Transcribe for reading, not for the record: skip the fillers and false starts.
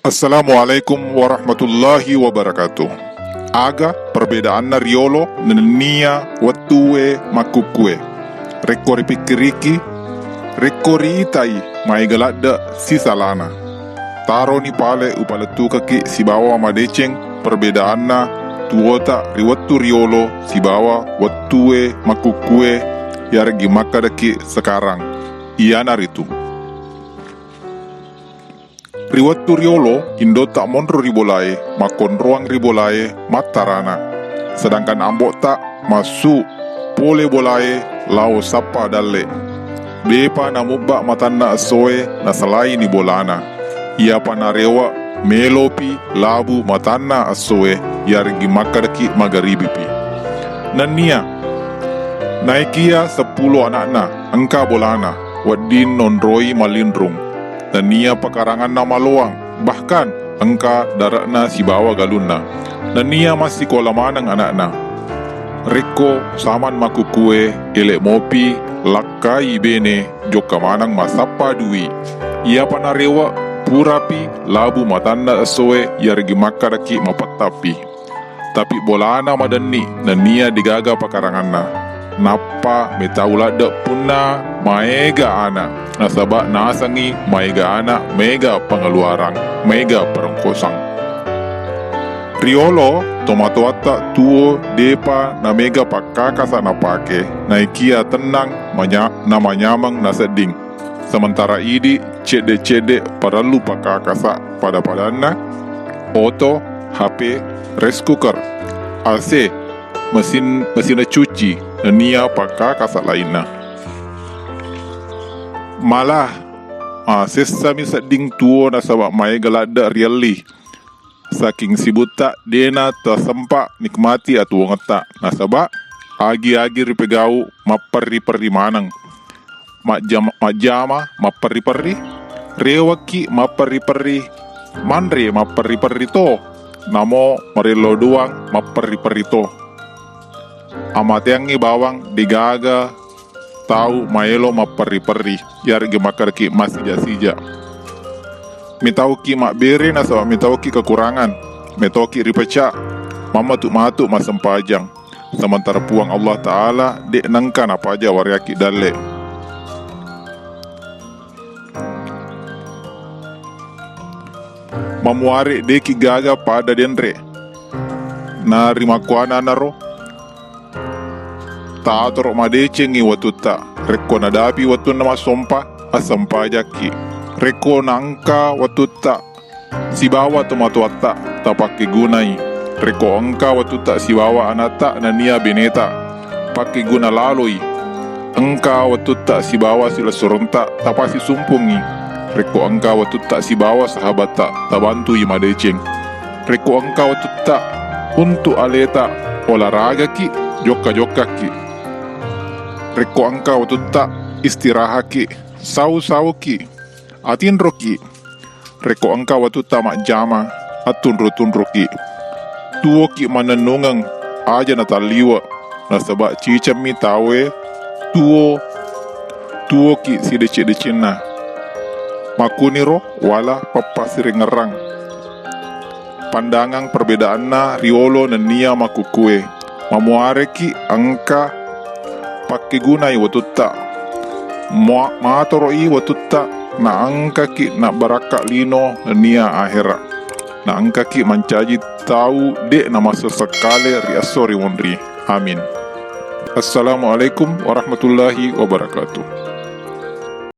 Assalamualaikum warahmatullahi wabarakatuh. Aga perbedaan riolo nenia watue makukue. Rekori pikiriki, rekori itai mai galada sisalana. Taro ni pale upaletu kaki si bawa madeceng perbedaanna tuota riwattu riolo si bawa watue makukue yargi makadaki sekarang. Iana ritu. Riwattu riolo indo tak monro ribolae makon ruang ribolae matarana. Sedangkan ambok tak masuk pole bolae lao sapa dalle. Bepa na mubba matanna asoe na salai ni bolana. Ia panarewa melopi labu matanna asoe yargi makarki magaribipi. Nania naikia 10 anakna engka bolana wadin nonroi malindrung. Dan nia pekarangan nama loang, bahkan engka darakna si bawa galunna. Dan nia masih kola manang anakna. Reko saman makukue, elek mopi, lakai bene, joka manang masapa dui. Ia panarewa purapi, labu matanda asoe, yargi makaraki mapatapi. Tapi bolana madani, dan nia digaga pekaranganna. Napa metaulada punna maega ana nasaba nasangi maega ana mega pengeluaran mega perengkosang riolo tomato ata tuo depa na mega pakaka sana pake naikia tenang namanyamang naseding sementara idi cede perlu pakakasa pada padanna oto HP rice cooker AC mesin cuci dan nia pakakasa lainna malah sesami seding tuo nasaba mai galada riali saking sibuta dena tersempak nikmati atu ngeta nasaba agi ripegau mapperri manang majama mapperri rewaki mapperri manre mapperri to namo marelo doang mapperri to amateangi bawang digaga tahu maelo mapperri yargi makarki masija mitauki mak bere nasaba mitauki kekurangan metoki ripeca matu masempajang sementara puang Allah Ta'ala dek nangkan apa aja waryaki dalle mamuare deki gaga pada denre na rimakuana naro taatoro madecengi watuta reko nadapi watu nama sompa asampa jaki reko nangka watuta si bawa tomato atta tapake gunai reko angka watuta si bawa anata nania beneta pake guna laloi angka watuta si bawa sila soronta tapasi sumpungi reko angka watuta si bawa sahabata tabantu madeceng reko angka watuta untuk aleta olahraga ki joka ki reko angka watuta istirahaki sau ki atinroki reko angka watuta mak jama atunro ki tuo ki mananungang aja nataliwa nasaba cicam mi tawe tuo ki sidece-decenna makuniro wala papasir ngerang pandangan perbedaanna riolo nenia makukue mamuare ki angka pakai gunai watuta matoroi watuta na angka ki na baraka lino nia akhira na angka ki mancaji tahu dek nama sesekale riasori wonri amin. Assalamualaikum warahmatullahi wabarakatuh.